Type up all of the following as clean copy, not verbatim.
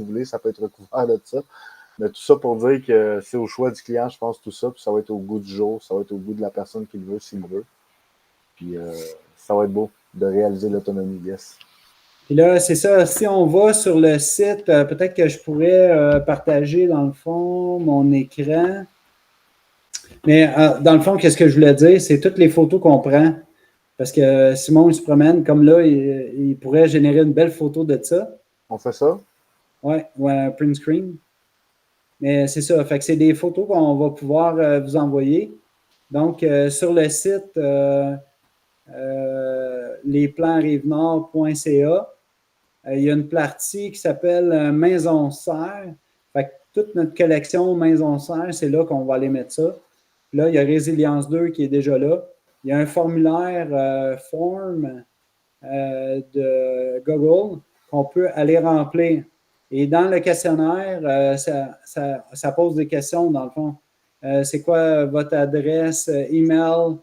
vous voulez, ça peut être recouvert de ça. Mais tout ça pour dire que c'est au choix du client, je pense, tout ça. Puis ça va être au goût du jour, ça va être au goût de la personne qui le veut, s'il le veut. Puis ça va être beau de réaliser l'autonomie, yes. Puis là, c'est ça, si on va sur le site, peut-être que je pourrais partager dans le fond mon écran. Mais dans le fond, qu'est-ce que je voulais dire, c'est toutes les photos qu'on prend. Parce que Simon, il se promène, comme là, il pourrait générer une belle photo de ça. On fait ça? Oui, ou un print screen. Mais c'est ça, fait que c'est des photos qu'on va pouvoir vous envoyer. Donc, sur le site lesplansrivenord.ca, il y a une partie qui s'appelle Maison Serre. Fait que toute notre collection Maison Serre, c'est là qu'on va aller mettre ça. Puis là, il y a Résilience 2 qui est déjà là. Il y a un formulaire form de Google qu'on peut aller remplir. Et dans le questionnaire, ça pose des questions, dans le fond. C'est quoi votre adresse email?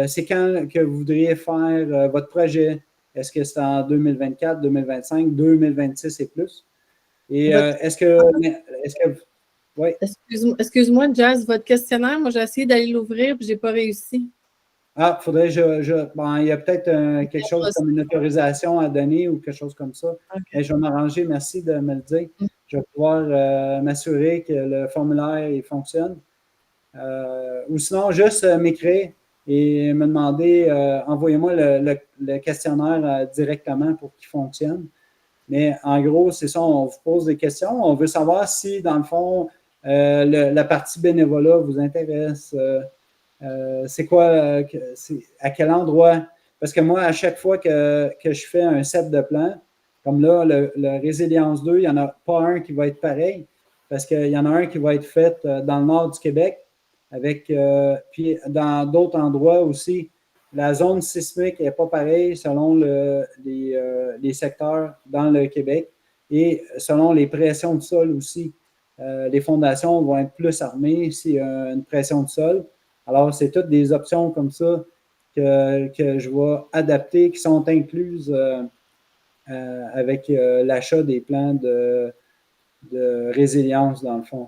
C'est quand que vous voudriez faire votre projet? Est-ce que c'est en 2024, 2025, 2026 et plus? Et est-ce que oui. Excuse-moi, Jazz, votre questionnaire, moi, j'ai essayé d'aller l'ouvrir et je n'ai pas réussi. Ah, faudrait bon, il y a peut-être quelque chose comme une autorisation à donner ou quelque chose comme ça. Okay. Mais je vais m'arranger, merci de me le dire. Je vais pouvoir m'assurer que le formulaire il fonctionne. Ou sinon, juste m'écrire et me demander, envoyez-moi le questionnaire directement pour qu'il fonctionne. Mais en gros, c'est ça, on vous pose des questions. On veut savoir si, dans le fond, la partie bénévolat vous intéresse. C'est quoi, à quel endroit? Parce que moi, à chaque fois que je fais un set de plans, comme là, le Résilience 2, il n'y en a pas un qui va être pareil, parce qu'il y en a un qui va être fait dans le nord du Québec, puis dans d'autres endroits aussi. La zone sismique n'est pas pareille selon les secteurs dans le Québec et selon les pressions de sol aussi. Les fondations vont être plus armées s'il y a une pression de sol. Alors, c'est toutes des options comme ça que je vais adapter, qui sont incluses avec l'achat des plans de résilience, dans le fond.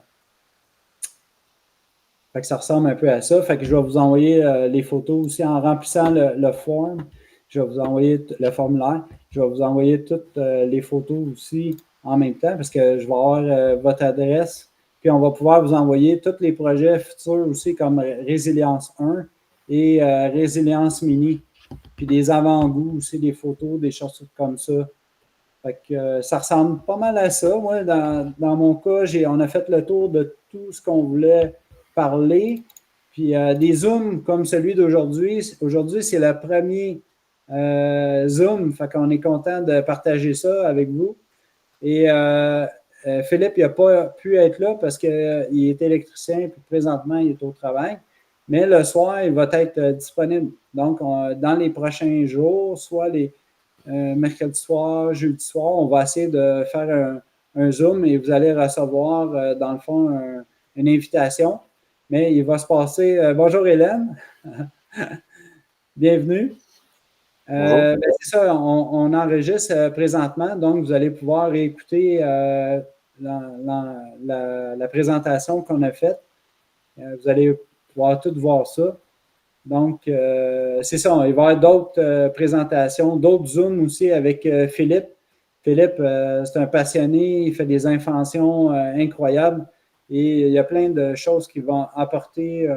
Fait que ça ressemble un peu à ça. Fait que je vais vous envoyer les photos aussi en remplissant le form. Je vais vous envoyer le formulaire. Je vais vous envoyer toutes les photos aussi en même temps parce que je vais avoir votre adresse. Puis on va pouvoir vous envoyer tous les projets futurs aussi comme Résilience 1 et Résilience Mini. Puis des avant-goûts aussi, des photos, des choses comme ça. Fait que ça ressemble pas mal à ça. Moi, dans mon cas, on a fait le tour de tout ce qu'on voulait parler. Puis des Zooms comme celui d'aujourd'hui. Aujourd'hui, c'est le premier Zoom. Fait qu'on est content de partager ça avec vous. Et Philippe, il n'a pas pu être là parce qu'il est électricien, puis présentement, il est au travail. Mais le soir, il va être disponible. Donc, dans les prochains jours, soit les mercredi soir, jeudi soir, on va essayer de faire un Zoom et vous allez recevoir, dans le fond, une invitation. Mais il va se passer... bonjour Hélène. Bienvenue. Ben, c'est ça, on enregistre présentement, donc vous allez pouvoir écouter la présentation qu'on a faite. Vous allez pouvoir tout voir ça. Donc, c'est ça, il va y avoir d'autres présentations, d'autres Zooms aussi avec Philippe. Philippe, c'est un passionné, il fait des inventions incroyables et il y a plein de choses qu'il va apporter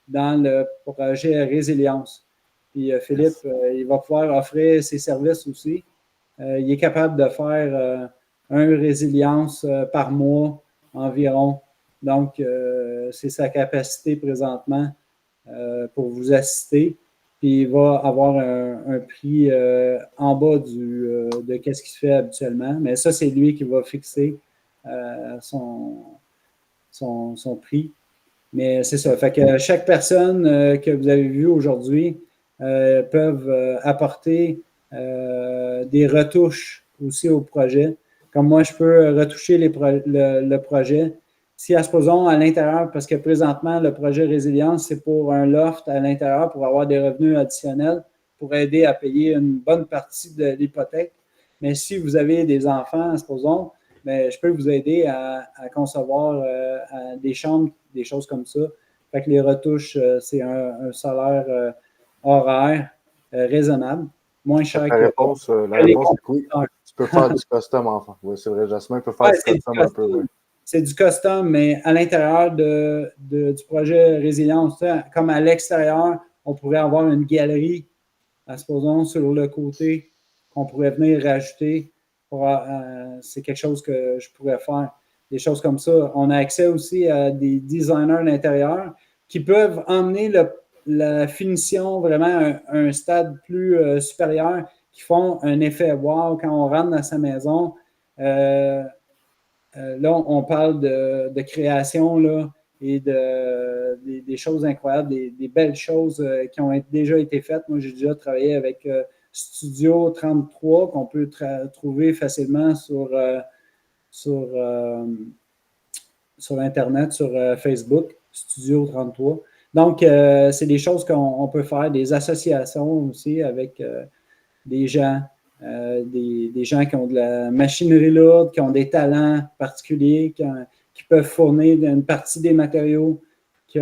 dans le projet Résilience. Puis Philippe, il va pouvoir offrir ses services aussi. Il est capable de faire un résilience par mois environ. Donc, c'est sa capacité présentement pour vous assister. Puis il va avoir un prix en bas de ce qui se fait habituellement. Mais ça, c'est lui qui va fixer son prix. Mais c'est ça. Fait que chaque personne que vous avez vue aujourd'hui peuvent apporter des retouches aussi au projet. Comme moi, je peux retoucher le projet. Si, supposons, à l'intérieur, parce que présentement, le projet Résilience, c'est pour un loft à l'intérieur pour avoir des revenus additionnels pour aider à payer une bonne partie de l'hypothèque. Mais si vous avez des enfants, supposons, mais je peux vous aider à concevoir des chambres, des choses comme ça. Fait que les retouches, c'est un salaire horaire raisonnable, moins cher La réponse les est oui. constructeurs. Tu peux faire du custom, enfin. Oui, c'est vrai. Jasmin peut faire Ouais, du custom un peu. Oui. C'est du custom, mais à l'intérieur du projet Résilience, comme à l'extérieur, on pourrait avoir une galerie, supposons, sur le côté, qu'on pourrait venir rajouter. C'est quelque chose que je pourrais faire. Des choses comme ça. On a accès aussi à des designers d'intérieur qui peuvent emmener la finition vraiment à un stade plus supérieur, qui font un effet wow quand on rentre dans sa maison. Là, on parle de création là, et des choses incroyables, des belles choses qui ont déjà été faites. Moi, j'ai déjà travaillé avec Studio 33, qu'on peut trouver facilement sur Internet, sur Facebook, Studio 33. Donc, c'est des choses qu'on peut faire, des associations aussi avec des gens. Des gens qui ont de la machinerie lourde, qui ont des talents particuliers, qui peuvent fournir une partie des matériaux qui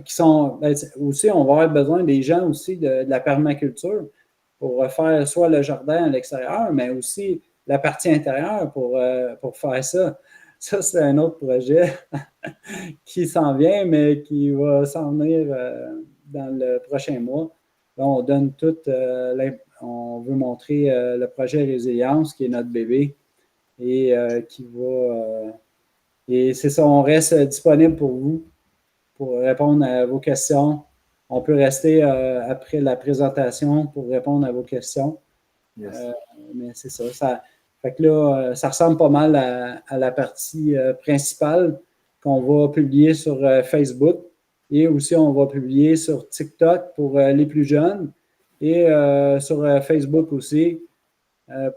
sont. Aussi, on va avoir besoin des gens aussi de la permaculture pour faire soit le jardin à l'extérieur, mais aussi la partie intérieure pour faire ça. Ça, c'est un autre projet qui s'en vient, mais qui va s'en venir dans le prochain mois. Là, on donne toute on veut montrer le projet Résilience, qui est notre bébé, et qui va. Et c'est ça, on reste disponible pour vous, pour répondre à vos questions. On peut rester après la présentation pour répondre à vos questions. Yes. Mais c'est ça. Fait que là, ça ressemble pas mal à la partie principale qu'on va publier sur Facebook. Et aussi, on va publier sur TikTok pour les plus jeunes et sur Facebook aussi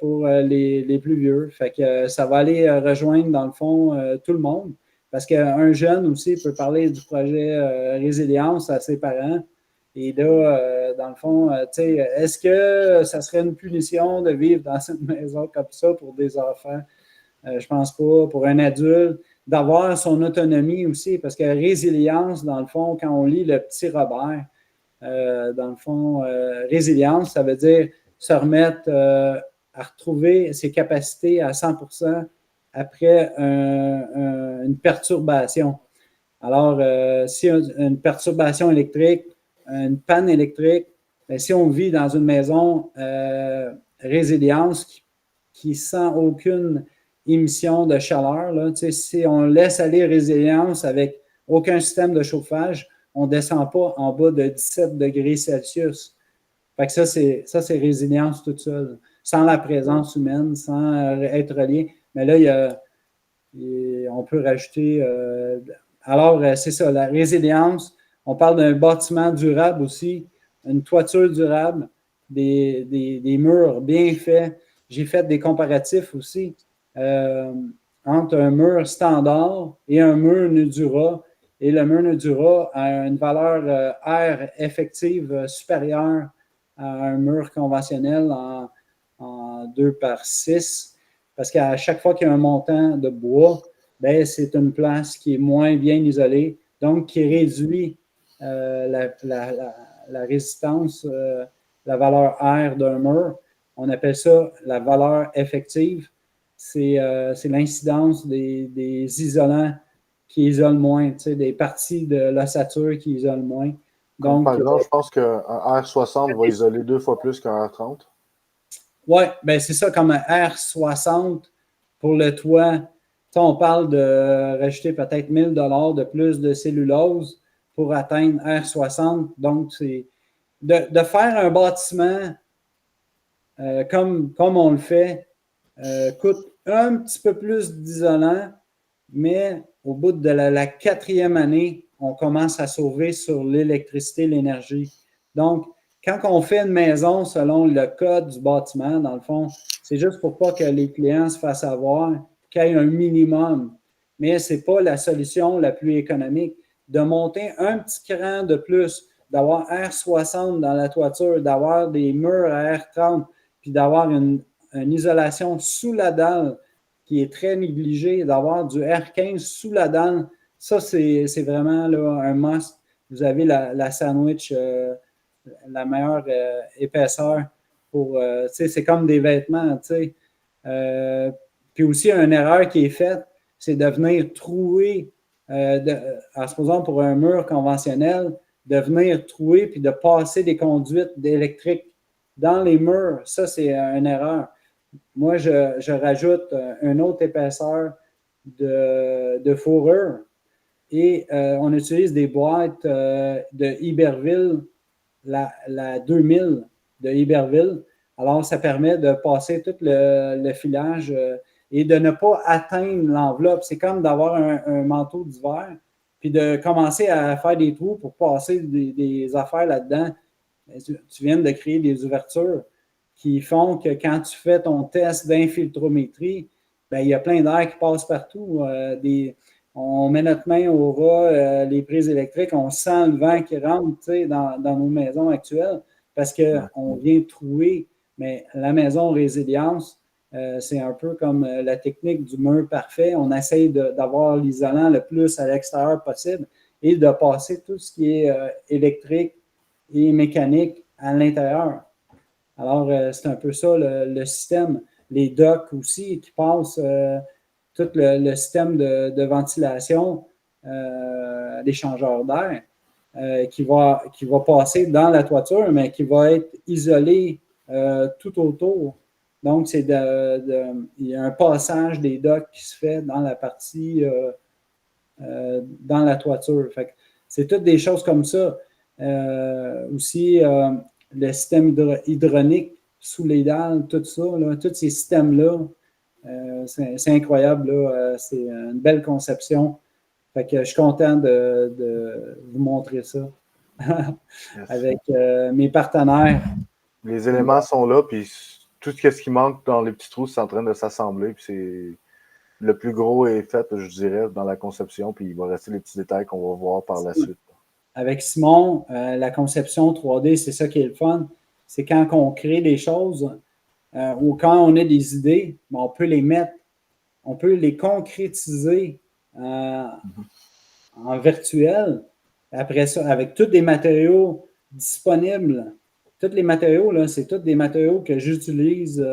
pour les plus vieux. Fait que ça va aller rejoindre, dans le fond, tout le monde. Parce qu'un jeune aussi peut parler du projet Résilience à ses parents. Et là, dans le fond, tu sais, est-ce que ça serait une punition de vivre dans une maison comme ça pour des enfants? Je pense pas. Pour un adulte, d'avoir son autonomie aussi, parce que résilience, dans le fond, quand on lit le petit Robert, dans le fond, résilience, ça veut dire se remettre à retrouver ses capacités à 100% après une perturbation. Alors, si une perturbation électrique, une panne électrique, bien, si on vit dans une maison résilience qui sent aucune émission de chaleur, là, si on laisse aller résilience avec aucun système de chauffage, on ne descend pas en bas de 17 degrés Celsius. Fait que ça, c'est résilience toute seule, sans la présence humaine, sans être relié. Mais là, on peut rajouter. Alors, c'est ça, la résilience. On parle d'un bâtiment durable aussi, une toiture durable, des murs bien faits. J'ai fait des comparatifs aussi entre un mur standard et un mur Nudura. Et le mur Nudura a une valeur R effective supérieure à un mur conventionnel en 2/6. Parce qu'à chaque fois qu'il y a un montant de bois, ben, c'est une place qui est moins bien isolée, donc qui réduit la résistance, la valeur R d'un mur. On appelle ça la valeur effective. C'est l'incidence des isolants qui isolent moins, des parties de l'ossature qui isolent moins. Donc, par exemple, je pense qu'un R60 va isoler 2 fois plus qu'un R30. Oui, ben c'est ça, comme un R60 pour le toit. On parle de rajouter peut-être 1 000 $ de plus de cellulose pour atteindre R60. Donc, c'est de faire un bâtiment comme on le fait, coûte un petit peu plus d'isolant, mais au bout de la 4e année, on commence à sauver sur l'électricité, l'énergie. Donc, quand on fait une maison selon le code du bâtiment, dans le fond, c'est juste pour pas que les clients se fassent avoir, qu'il y ait un minimum. Mais ce n'est pas la solution la plus économique. De monter un petit cran de plus, d'avoir R60 dans la toiture, d'avoir des murs à R30, puis d'avoir une isolation sous la dalle qui est très négligé, d'avoir du R15 sous la dalle, ça, c'est vraiment là, un must. Vous avez la sandwich, la meilleure épaisseur pour, c'est comme des vêtements, puis aussi, une erreur qui est faite, c'est de venir trouer, en supposant pour un mur conventionnel, de venir trouer puis de passer des conduites électriques dans les murs. Ça, c'est une erreur. Moi, je rajoute une autre épaisseur de fourrure et on utilise des boîtes de Iberville, la 2000 de Iberville. Alors, ça permet de passer tout le filage et de ne pas atteindre l'enveloppe. C'est comme d'avoir un manteau d'hiver puis de commencer à faire des trous pour passer des affaires là-dedans. Tu viens de créer des ouvertures qui font que quand tu fais ton test d'infiltrométrie, ben, il y a plein d'air qui passe partout. On met notre main au ras, les prises électriques, on sent le vent qui rentre dans nos maisons actuelles parce qu'on vient trouer. Mais la maison résilience, c'est un peu comme la technique du mur parfait. On essaye d'avoir l'isolant le plus à l'extérieur possible et de passer tout ce qui est électrique et mécanique à l'intérieur. Alors, c'est un peu ça le système. Les docks aussi qui passent tout le système de ventilation, l'échangeur d'air qui va passer dans la toiture, mais qui va être isolé tout autour. Donc, il y a un passage des docks qui se fait dans la partie, dans la toiture. Fait que c'est toutes des choses comme ça. Aussi, le système hydronique sous les dalles, tout ça, là, tous ces systèmes-là, c'est incroyable. Là, c'est une belle conception. Fait que je suis content de vous montrer ça avec mes partenaires. Les éléments sont là, puis tout ce qui manque dans les petits trous, c'est en train de s'assembler. Puis le plus gros est fait, je dirais, dans la conception, puis il va rester les petits détails qu'on va voir par la suite. Avec Simon, la conception 3D, c'est ça qui est le fun. C'est quand on crée des choses ou quand on a des idées, on peut les mettre, on peut les concrétiser en virtuel. Après ça, avec tous des matériaux disponibles. Tous les matériaux, là, c'est tous des matériaux que j'utilise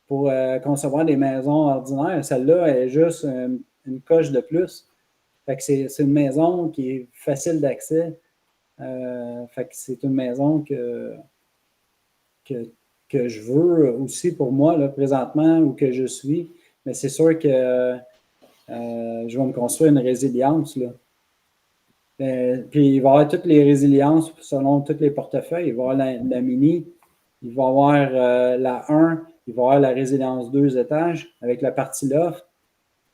pour concevoir des maisons ordinaires. Celle-là est juste une coche de plus. Fait que c'est une maison qui est facile d'accès. Fait que c'est une maison que je veux aussi pour moi, là, présentement, où que je suis. Mais c'est sûr que je vais me construire une résilience, là. Puis il va y avoir toutes les résiliences selon tous les portefeuilles. Il va y avoir la mini, il va y avoir la 1, il va y avoir la résilience 2 étages avec la partie loft.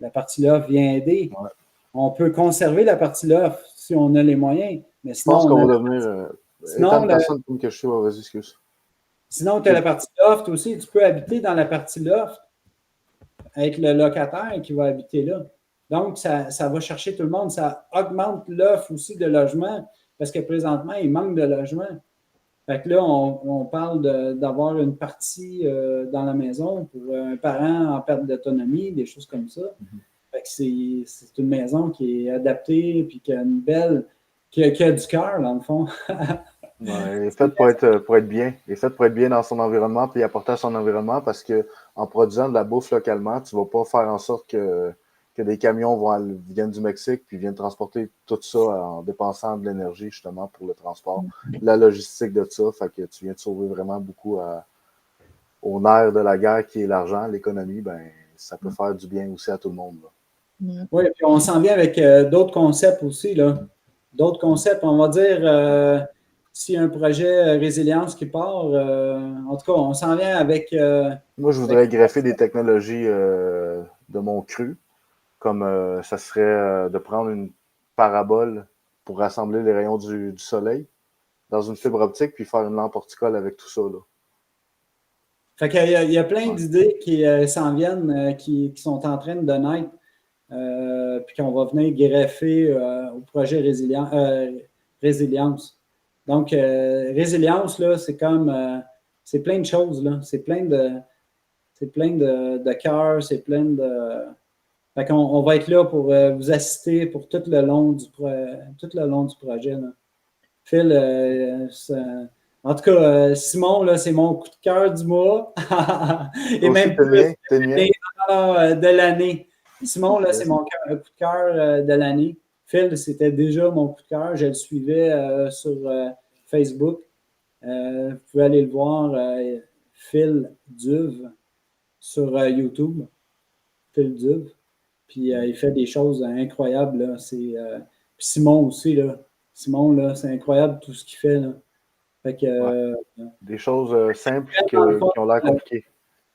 La partie loft vient aider. Ouais. On peut conserver la partie loft si on a les moyens. Mais sinon, je pense qu'on va devenir. Sinon, personne pour me cacher, vas-y, excuse. Sinon, tu as la partie loft aussi. Tu peux habiter dans la partie loft avec le locataire qui va habiter là. Donc, ça va chercher tout le monde. Ça augmente l'offre aussi de logement parce que présentement, il manque de logement. Fait que là, on parle d'avoir une partie dans la maison pour un parent en perte d'autonomie, des choses comme ça. Fait que c'est une maison qui est adaptée puis qui a une belle... qui a du cœur, dans le fond. Ouais, elle est faite pour être bien. Elle est faite pour être bien dans son environnement puis apporter à son environnement parce qu'en produisant de la bouffe localement, tu ne vas pas faire en sorte que des camions viennent du Mexique puis viennent transporter tout ça en dépensant de l'énergie justement pour le transport, la logistique de ça. Fait que tu viens de sauver vraiment beaucoup au nerf de la guerre qui est l'argent, l'économie. Ben, ça peut faire du bien aussi à tout le monde. Là. Oui, puis on s'en vient avec d'autres concepts aussi. Là. D'autres concepts, on va dire, s'il y a un projet résilience qui part, en tout cas, on s'en vient avec... Moi, je voudrais greffer des technologies de mon cru, comme ça serait de prendre une parabole pour rassembler les rayons du soleil dans une fibre optique puis faire une lampe horticole avec tout ça. Là. Fait qu'il y a plein d'idées qui s'en viennent, qui sont en train de naître. Puis qu'on va venir greffer au projet résilience. Donc, résilience, là, c'est comme... c'est plein de choses, là. C'est plein de... C'est plein de cœur, c'est plein de... Fait qu'on on va être là pour vous assister pour tout le long du projet. Là. Phil, en tout cas, Simon, là, c'est mon coup de cœur du mois. Et même plus de l'année. Simon, là, c'est mon coup de cœur de l'année. Phil, c'était déjà mon coup de cœur. Je le suivais sur Facebook. Vous pouvez aller le voir, Phil Duve, sur YouTube. Phil Duve. Puis il fait des choses incroyables. Là. Puis Simon aussi, là. Simon, là, c'est incroyable tout ce qu'il fait. Là. Fait que, des choses simples qui ont l'air compliquées.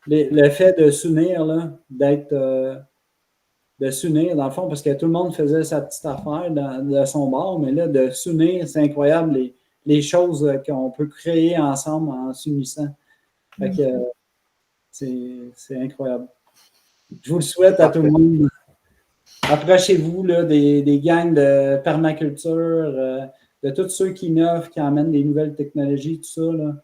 Le fait de s'unir, là, de s'unir, dans le fond, parce que tout le monde faisait sa petite affaire de son bord, mais là, de s'unir, c'est incroyable les choses qu'on peut créer ensemble en s'unissant. Fait que c'est incroyable. Je vous le souhaite à tout le monde. Approchez-vous là, des gangs de permaculture, de tous ceux qui innovent, qui amènent des nouvelles technologies, tout ça. Là.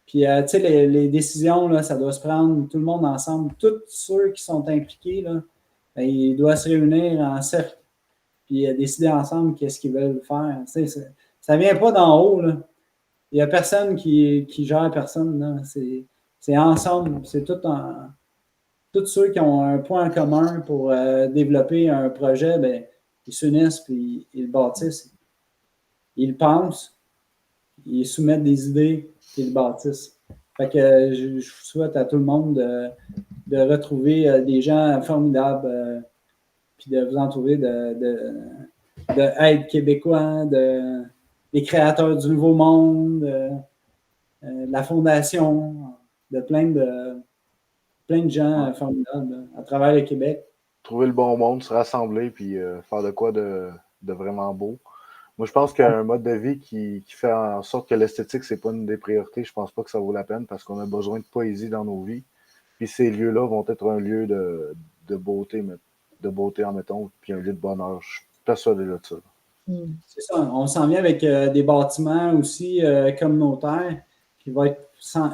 Puis, tu sais, les décisions, là, ça doit se prendre tout le monde ensemble. Tous ceux qui sont impliqués, là, ben, ils doivent se réunir en cercle, puis décider ensemble qu'est-ce qu'ils veulent faire. Tu sais, ça ne vient pas d'en haut. Là. Il n'y a personne qui gère personne. Là. C'est ensemble. C'est tout en... Tous ceux qui ont un point en commun pour développer un projet, ben, ils s'unissent puis ils le bâtissent. Ils le pensent, ils soumettent des idées puis ils le bâtissent. Fait que je vous souhaite à tout le monde de retrouver des gens formidables puis de vous entourer de aides québécois, des créateurs du Nouveau Monde, de la Fondation, de plein de gens formidables à travers le Québec. Trouver le bon monde, se rassembler, puis faire de quoi de vraiment beau. Moi, je pense qu'un mode de vie qui fait en sorte que l'esthétique, c'est pas une des priorités, je pense pas que ça vaut la peine parce qu'on a besoin de poésie dans nos vies. Puis ces lieux-là vont être un lieu de beauté, admettons, puis un lieu de bonheur. Je suis persuadé de ça. C'est ça. On s'en vient avec des bâtiments aussi communautaires qui vont être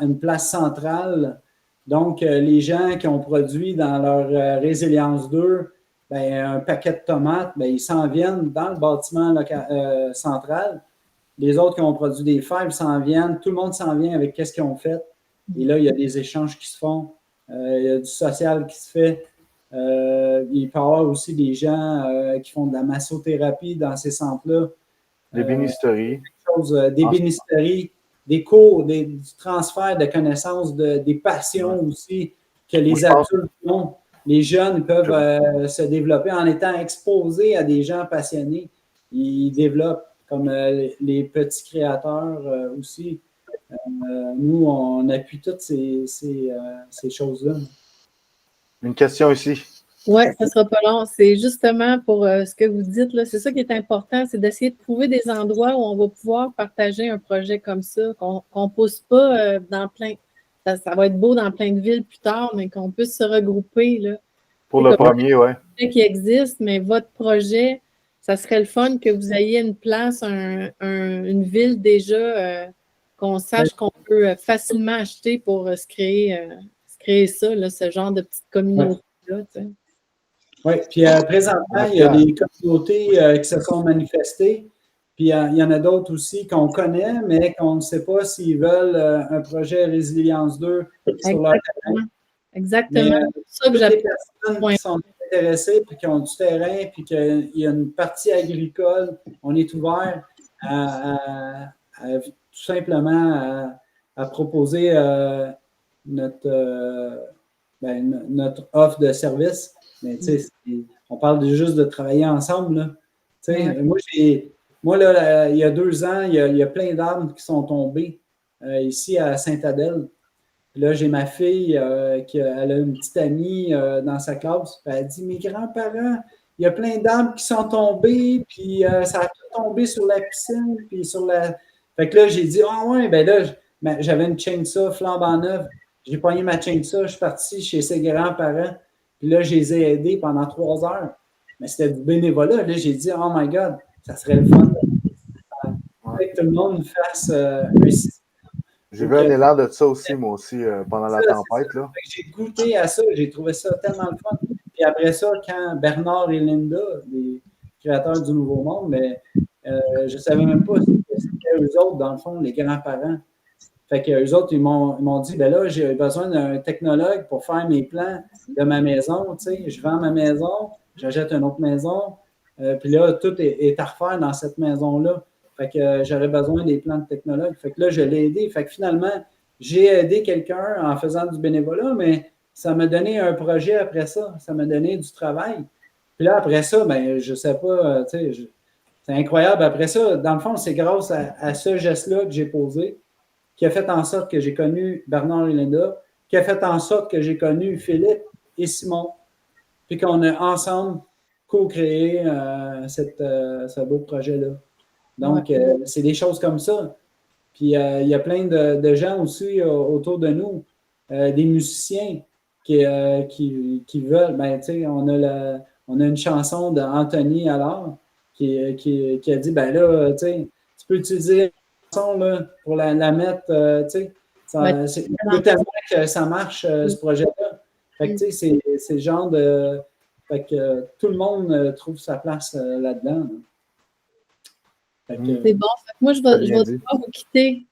une place centrale. Donc, les gens qui ont produit dans leur Résilience 2 ben, un paquet de tomates, ben, ils s'en viennent dans le bâtiment central. Les autres qui ont produit des fèves s'en viennent. Tout le monde s'en vient avec qu'est-ce qu'ils ont fait. Et là, il y a des échanges qui se font. Il y a du social qui se fait. Il peut y avoir aussi des gens qui font de la massothérapie dans ces centres-là. Des bénisteries. Des bénisteries. Des cours, du transfert de connaissances, des passions aussi que les adultes ont. Les jeunes peuvent se développer en étant exposés à des gens passionnés. Ils développent, comme les petits créateurs aussi. Nous, on appuie toutes ces choses-là. Une question ici. Oui, ça ne sera pas long. C'est justement pour ce que vous dites, là, c'est ça qui est important, c'est d'essayer de trouver des endroits où on va pouvoir partager un projet comme ça, qu'on ne pousse pas dans plein. Ça va être beau dans plein de villes plus tard, mais qu'on puisse se regrouper. Là. Pour le premier, oui. Qui existe, mais votre projet, ça serait le fun que vous ayez une place, une ville déjà, qu'on sache qu'on peut facilement acheter pour se créer ça, là, ce genre de petite communauté-là. Tu sais. Oui, puis présentement, il y a des communautés qui se sont manifestées, puis il y en a d'autres aussi qu'on connaît, mais qu'on ne sait pas s'ils veulent un projet Résilience 2 sur leur terrain. Exactement. C'est ça que j'appelle. Les personnes qui sont intéressées, puis qui ont du terrain, puis qu'il y a une partie agricole, on est ouvert à tout simplement à proposer notre offre de service. Mais tu sais, on parle juste de travailler ensemble. Là. Moi, là, il y a 2 ans, il y a plein d'arbres qui sont tombés ici à Sainte-Adèle. Là, j'ai ma fille elle a une petite amie dans sa classe. Elle dit, mes grands-parents, il y a plein d'arbres qui sont tombés, puis ça a tout tombé sur la piscine, puis sur la... Fait que là, j'ai dit, ouais, ben là, j'avais une chainsaw flambant neuve. J'ai pogné ma chainsaw, je suis parti chez ses grands-parents. Puis là, je les ai aidés pendant 3 heures. Mais c'était du bénévolat. Là, j'ai dit, oh my God, ça serait le fun que tout le monde fasse un système J'ai vu un élan de ça aussi, moi aussi, pendant la tempête. Là. J'ai goûté à ça, j'ai trouvé ça tellement le fun. Puis après ça, quand Bernard et Linda, les créateurs du Nouveau Monde, mais je ne savais même pas si c'était eux autres, dans le fond, les grands-parents. Fait qu'eux autres, ils m'ont dit, ben là, j'ai besoin d'un technologue pour faire mes plans de ma maison. Tu sais, je vends ma maison, j'achète une autre maison, puis là, tout est à refaire dans cette maison-là. Fait que j'aurais besoin des plans de technologue. Fait que là, je l'ai aidé. Fait que finalement, j'ai aidé quelqu'un en faisant du bénévolat, mais ça m'a donné un projet après ça. Ça m'a donné du travail. Puis là, après ça, ben, je sais pas, tu sais, c'est incroyable. Après ça, dans le fond, c'est grâce à ce geste-là que j'ai posé qui a fait en sorte que j'ai connu Bernard et Linda, qui a fait en sorte que j'ai connu Philippe et Simon, puis qu'on a ensemble co-créé ce beau projet-là. Donc, c'est des choses comme ça. Puis, il y a plein de gens aussi autour de nous, des musiciens qui veulent. Ben, tu sais, on a une chanson d'Anthony alors qui a dit, ben là, tu sais, tu peux utiliser là, pour la mettre, tu sais, c'est tellement que ça marche, ce projet-là. Fait que, tu sais, c'est le genre de... Fait que tout le monde trouve sa place là-dedans. C'est bon. Moi, je vais devoir vous quitter.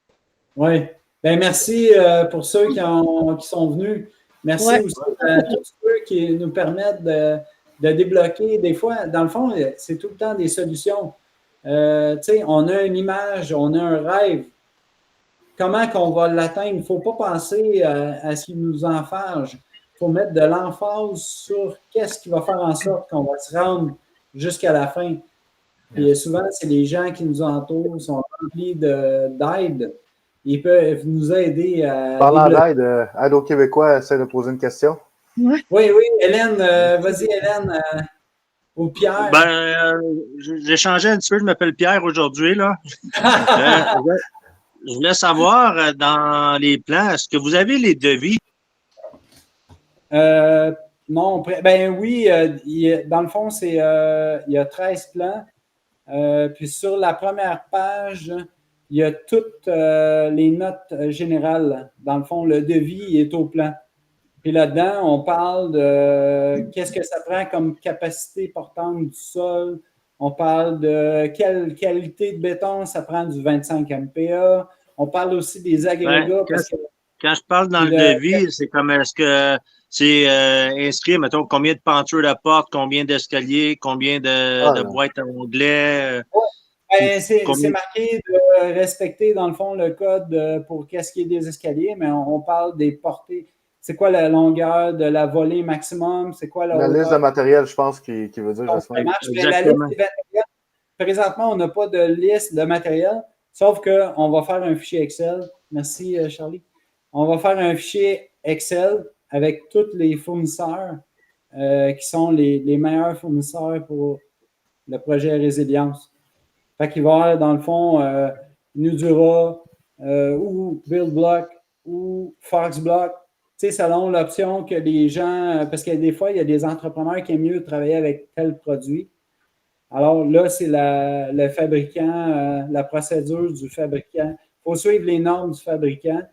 Oui. Ben merci pour ceux qui sont venus. Merci aussi à tous ceux qui nous permettent de débloquer. Des fois, dans le fond, c'est tout le temps des solutions. Tu sais, on a une image, on a un rêve. Comment qu'on va l'atteindre? Il ne faut pas penser à ce qui nous enfarge. Il faut mettre de l'emphase sur qu'est-ce qui va faire en sorte qu'on va se rendre jusqu'à la fin. Puis souvent, c'est les gens qui nous entourent, sont remplis d'aide. Ils peuvent nous aider à... Parlant d'aide, Aide aux Québécois essaie de poser une question. Oui, Hélène, vas-y, Hélène, ou Pierre. J'ai changé un petit peu, je m'appelle Pierre aujourd'hui, là. Je voulais savoir, dans les plans, est-ce que vous avez les devis? Non, ben oui, dans le fond, il y a 13 plans. Puis sur la première page, il y a toutes les notes générales. Dans le fond, le devis est au plan. Puis là-dedans, on parle de qu'est-ce que ça prend comme capacité portante du sol. On parle de quelle qualité de béton ça prend du 25 MPa. On parle aussi des agrégats. Quand je parle dans le devis, c'est comme est-ce que c'est inscrit, mettons, combien de pentures de porte, combien d'escaliers, combien de boîtes à onglets. C'est marqué de respecter, dans le fond, le code pour qu'est-ce qui est des escaliers, mais on parle des portées. C'est quoi la longueur de la volée maximum? C'est quoi la liste de matériel, je pense, qui veut dire. La liste de matériel, présentement, on n'a pas de liste de matériel, sauf qu'on va faire un fichier Excel. Merci, Charlie. On va faire un fichier Excel avec tous les fournisseurs qui sont les meilleurs fournisseurs pour le projet Résilience. Fait qu'il va y avoir, dans le fond, Nudura ou BuildBlock ou Foxblock, tu sais, selon l'option que les gens... Parce que des fois, il y a des entrepreneurs qui aiment mieux travailler avec tel produit. Alors là, c'est le fabricant, la procédure du fabricant. Il faut suivre les normes du fabricant.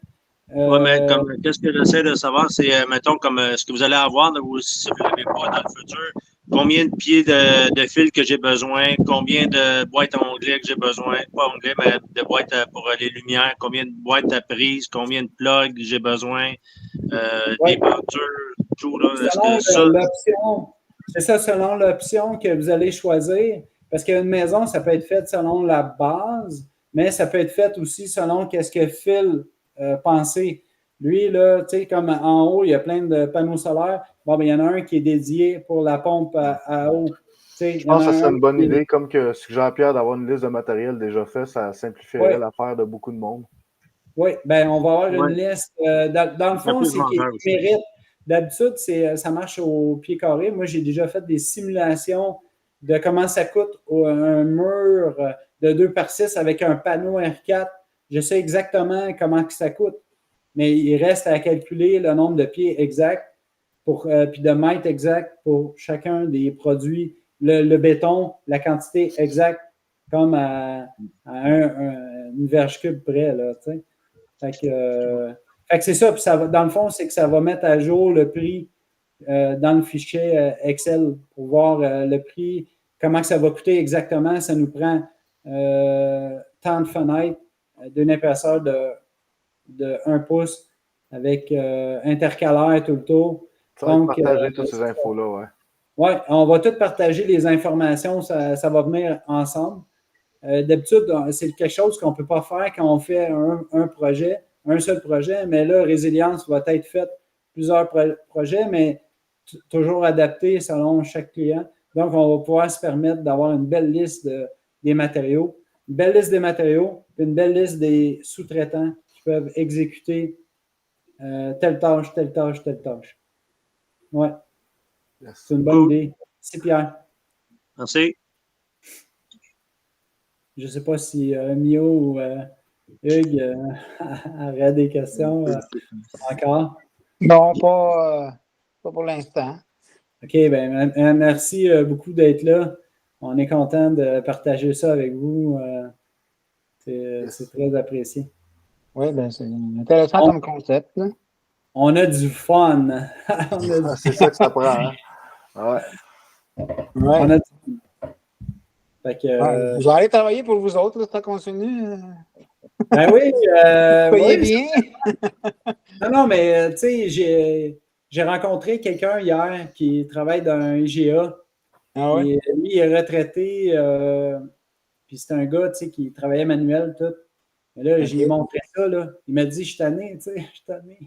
Oui, mais comme qu'est-ce que j'essaie de savoir, c'est, mettons, comme ce que vous allez avoir, ou si vous ne l'avez pas dans le futur, combien de pieds de fil que j'ai besoin, combien de boîtes à onglets que j'ai besoin, pas onglets, mais de boîtes pour les lumières, combien de boîtes à prise, combien de plugs j'ai besoin, des peintures, tout, là. C'est ça, selon l'option que vous allez choisir, parce qu'une maison, ça peut être fait selon la base, mais ça peut être fait aussi selon qu'est-ce que Phil pensé. Lui, là, tu sais, comme en haut, il y a plein de panneaux solaires. Bon, ben, il y en a un qui est dédié pour la pompe à eau. Je pense que c'est une bonne idée, comme que suggère Pierre, d'avoir une liste de matériel déjà fait, ça simplifierait l'affaire de beaucoup de monde. Oui, bien, on va avoir une liste. Dans le fond, c'est qui mérite. D'habitude, ça marche au pied carré. Moi, j'ai déjà fait des simulations de comment ça coûte un mur de 2x6 avec un panneau R4. Je sais exactement comment que ça coûte, mais il reste à calculer le nombre de pieds exact puis de mètres exact pour chacun des produits. Le béton, la quantité exacte, comme à une verge cube près, là, tu sais. Fait que c'est ça. Puis dans le fond, c'est que ça va mettre à jour le prix dans le fichier Excel pour voir le prix, comment que ça va coûter exactement. Ça nous prend tant de fenêtres d'une épaisseur de 1 pouce avec intercalaire tout le tour. Ça va partager toutes ces infos-là, ouais. Oui, on va tout partager les informations, ça va venir ensemble. D'habitude, c'est quelque chose qu'on ne peut pas faire quand on fait un projet, un seul projet, mais là, résilience va être faite plusieurs projets, mais toujours adapté selon chaque client. Donc, on va pouvoir se permettre d'avoir une belle liste des matériaux, une belle liste des matériaux, puis une belle liste des sous-traitants qui peuvent exécuter telle tâche, telle tâche, telle tâche. Oui. Yes. C'est une bonne idée. C'est Pierre. Merci. Je ne sais pas si Mio ou Hugues auraient des questions encore. Non, pas pour l'instant. OK, bien, merci beaucoup d'être là. On est content de partager ça avec vous. C'est très apprécié. Oui, bien, c'est intéressant comme concept. Là. On a du fun. C'est ça que ça prend. Hein? Ouais. On a du... Fait que, je vais aller travailler pour vous autres, là, si ça continue. Ben oui. Soyez oui, bien. Non, mais tu sais, j'ai rencontré quelqu'un hier qui travaille dans un IGA. Ah ouais? Et lui, il est retraité. Puis c'est un gars, tu sais, qui travaillait manuel, tout. Mais là, j'ai montré ça, là. Il m'a dit, je suis tanné, tu sais, je suis tanné.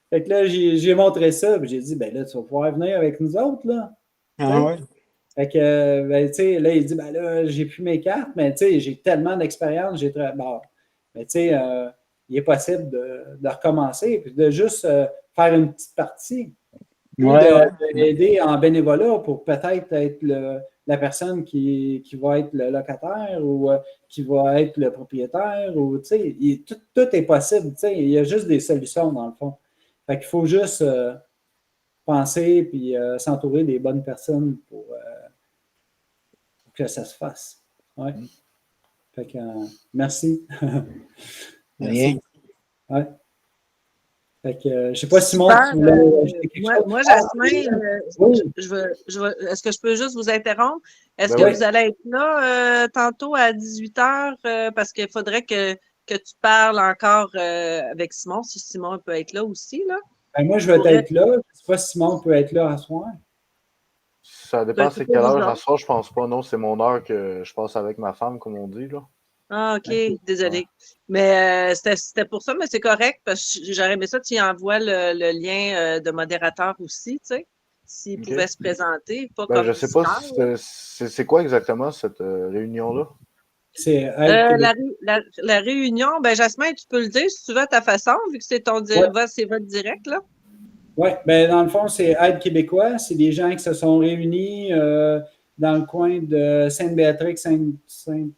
Fait que là, j'ai montré ça, puis j'ai dit, ben là, tu vas pouvoir venir avec nous autres, là. Ah ouais? Fait que, ben, tu sais, là, il dit, ben là, j'ai plus mes cartes, mais tu sais, j'ai tellement d'expérience, bon, mais tu sais, il est possible de recommencer, puis de juste faire une petite partie. Puis d'aider en bénévolat pour peut-être être la personne qui va être le locataire ou qui va être le propriétaire, ou tu sais, tout est possible, tu sais, il y a juste des solutions dans le fond. Fait qu'il faut juste penser puis s'entourer des bonnes personnes pour que ça se fasse. Ouais. Fait que merci. Merci. Ouais. Fait que, je ne sais pas, Simon, tu voulais ajouter quelque chose? Moi, Jasmin, est-ce que je peux juste vous interrompre? Est-ce que vous allez être là tantôt à 18h? Parce qu'il faudrait que tu parles encore avec Simon, si Simon peut être là aussi. Là. Ben, moi, je vais être là. Je ne sais pas si Simon peut être là à ce soir. Ça dépend c'est quelle heure. À ce soir, je pense pas. Non, c'est mon heure que je passe avec ma femme, comme on dit, là. Ah, OK, désolé. Mais c'était pour ça, mais c'est correct, parce que j'aurais aimé ça, tu y envoies le lien de modérateur aussi, tu sais, s'il pouvait se présenter. Pas comme je ne sais pas, c'est quoi exactement cette réunion-là? C'est la réunion, ben Jasmin, tu peux le dire si tu veux à ta façon, vu que c'est c'est votre direct, là. Oui, ben dans le fond, c'est Aide québécois. C'est des gens qui se sont réunis dans le coin de Sainte-Béatrix, Sainte-Julie.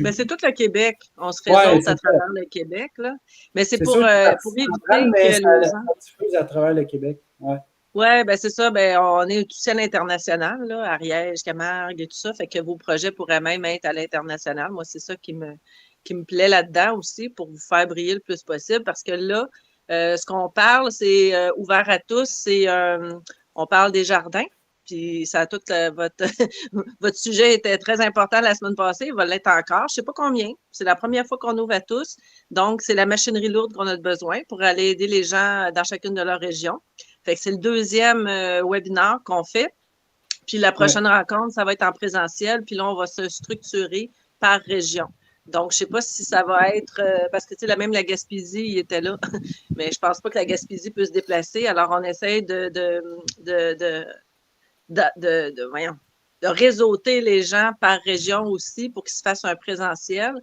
Mais c'est tout le Québec. On se réseaute à travers le Québec, là. Mais c'est pour éviter que ça diffuse à travers le Québec. Oui, ben c'est ça. Ben, on est aussi à l'international, là, Ariège, Camargue et tout ça. Fait que vos projets pourraient même être à l'international. Moi, c'est ça qui me plaît là-dedans aussi, pour vous faire briller le plus possible. Parce que là, ce qu'on parle, c'est ouvert à tous. On parle des jardins. Puis ça a tout votre sujet était très important la semaine passée, il va l'être encore. Je ne sais pas combien. C'est la première fois qu'on ouvre à tous. Donc, c'est la machinerie lourde qu'on a besoin pour aller aider les gens dans chacune de leurs régions. Fait que c'est le deuxième webinaire qu'on fait. Puis la prochaine rencontre, ça va être en présentiel. Puis là, on va se structurer par région. Donc, je ne sais pas si ça va être, parce que tu sais, même la Gaspésie, il était là, mais je ne pense pas que la Gaspésie peut se déplacer. Alors, on essaie de réseauter les gens par région aussi pour qu'ils se fassent un présentiel,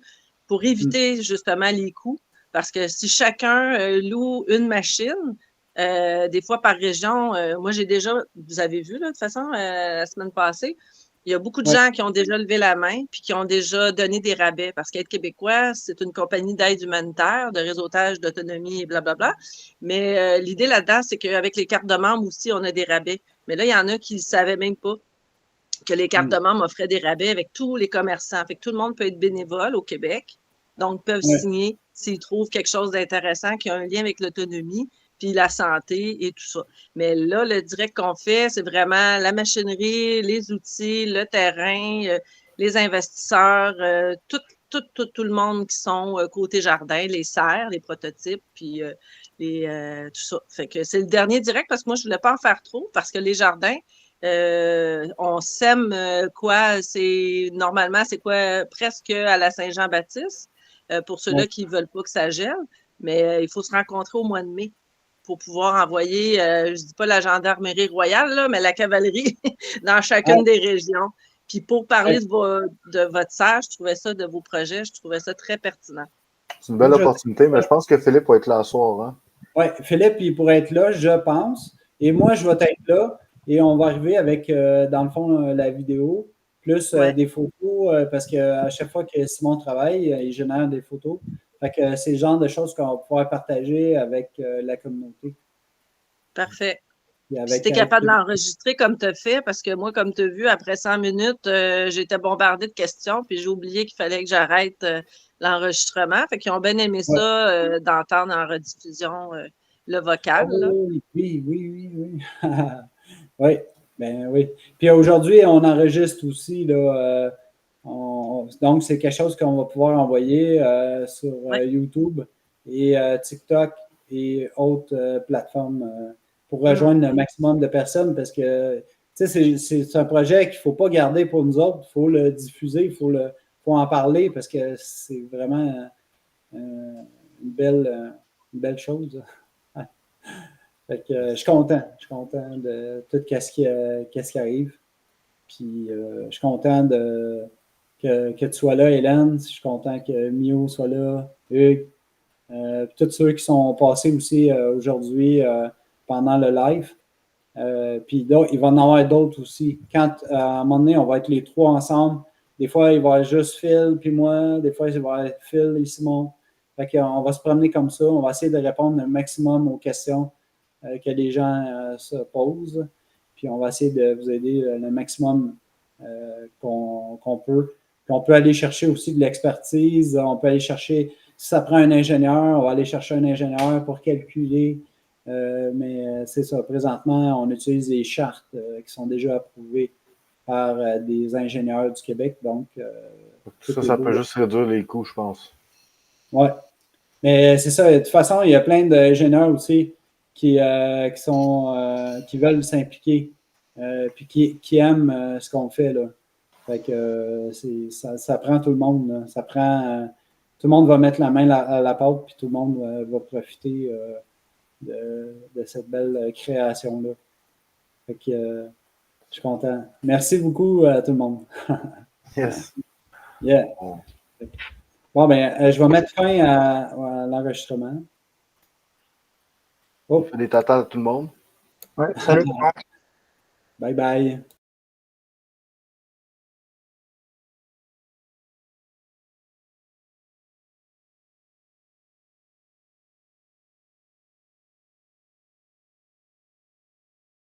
pour éviter justement les coûts. Parce que si chacun loue une machine, des fois par région, moi j'ai déjà, vous avez vu là, de toute façon, la semaine passée, il y a beaucoup de gens qui ont déjà levé la main puis qui ont déjà donné des rabais parce qu'Aide québécois, c'est une compagnie d'aide humanitaire, de réseautage d'autonomie et blablabla. Mais l'idée là-dedans, c'est qu'avec les cartes de membres aussi, on a des rabais. Mais là, il y en a qui ne savaient même pas que les cartes de membres offraient des rabais avec tous les commerçants. Fait que tout le monde peut être bénévole au Québec, donc peuvent signer s'ils trouvent quelque chose d'intéressant qui a un lien avec l'autonomie, puis la santé et tout ça. Mais là, le direct qu'on fait, c'est vraiment la machinerie, les outils, le terrain, les investisseurs, tout le monde qui sont côté jardin, les serres, les prototypes, puis tout ça. Fait que c'est le dernier direct parce que moi, je voulais pas en faire trop parce que les jardins, on sème normalement, c'est quoi, presque à la Saint-Jean-Baptiste, pour ceux-là qui veulent pas que ça gèle, mais il faut se rencontrer au mois de mai pour pouvoir envoyer, je dis pas la gendarmerie royale, là, mais la cavalerie dans chacune des régions. Puis pour parler de votre serre, je trouvais ça, de vos projets, je trouvais ça très pertinent. C'est une belle opportunité, mais je pense que Philippe va être là ce soir. Hein? Oui, Philippe, il pourrait être là, je pense. Et moi, je vais être là. Et on va arriver avec, dans le fond, la vidéo, plus des photos, parce qu'à chaque fois que Simon travaille, il génère des photos. Fait que c'est le genre de choses qu'on va pouvoir partager avec la communauté. Parfait. Si tu es capable de l'enregistrer comme tu as fait, parce que moi, comme tu as vu, après 100 minutes, j'étais bombardée de questions, puis j'ai oublié qu'il fallait que j'arrête l'enregistrement. Fait qu'ils ont bien aimé ça, d'entendre en rediffusion le vocal. Oui. Oui, ben oui. Puis aujourd'hui, on enregistre aussi, là, donc c'est quelque chose qu'on va pouvoir envoyer sur YouTube et TikTok et autres plateformes pour rejoindre le maximum de personnes parce que c'est un projet qu'il ne faut pas garder pour nous autres, il faut le diffuser, il faut en parler parce que c'est vraiment une belle chose. Fait que, je suis content de tout ce qui arrive. Puis je suis content que tu sois là, Hélène. Je suis content que Mio soit là, Hugues. Tous ceux qui sont passés aussi aujourd'hui pendant le live. Puis il va y en avoir d'autres aussi. Quand à un moment donné, on va être les trois ensemble. Des fois, il va y avoir juste Phil puis moi. Des fois, il va y avoir Phil et Simon. Fait qu'on va se promener comme ça. On va essayer de répondre un maximum aux questions que les gens se posent. Puis on va essayer de vous aider le maximum qu'on peut. Puis on peut aller chercher aussi de l'expertise. On peut aller chercher, si ça prend un ingénieur, on va aller chercher un ingénieur pour calculer. Mais c'est ça, présentement, on utilise des chartes qui sont déjà approuvées par des ingénieurs du Québec. Donc, ça peut juste réduire les coûts, je pense. Oui. Mais c'est ça, de toute façon, il y a plein d'ingénieurs aussi qui veulent s'impliquer puis qui aiment ce qu'on fait. Là. Fait que ça prend tout le monde. Là. Ça prend tout le monde va mettre la main à la pâte, puis tout le monde va profiter de cette belle création-là. Fait que je suis content. Merci beaucoup à tout le monde. Yes. Yeah. Bon, ben, je vais mettre fin à l'enregistrement. Oh. Des tatas à tout le monde. Ouais, salut. Bye bye.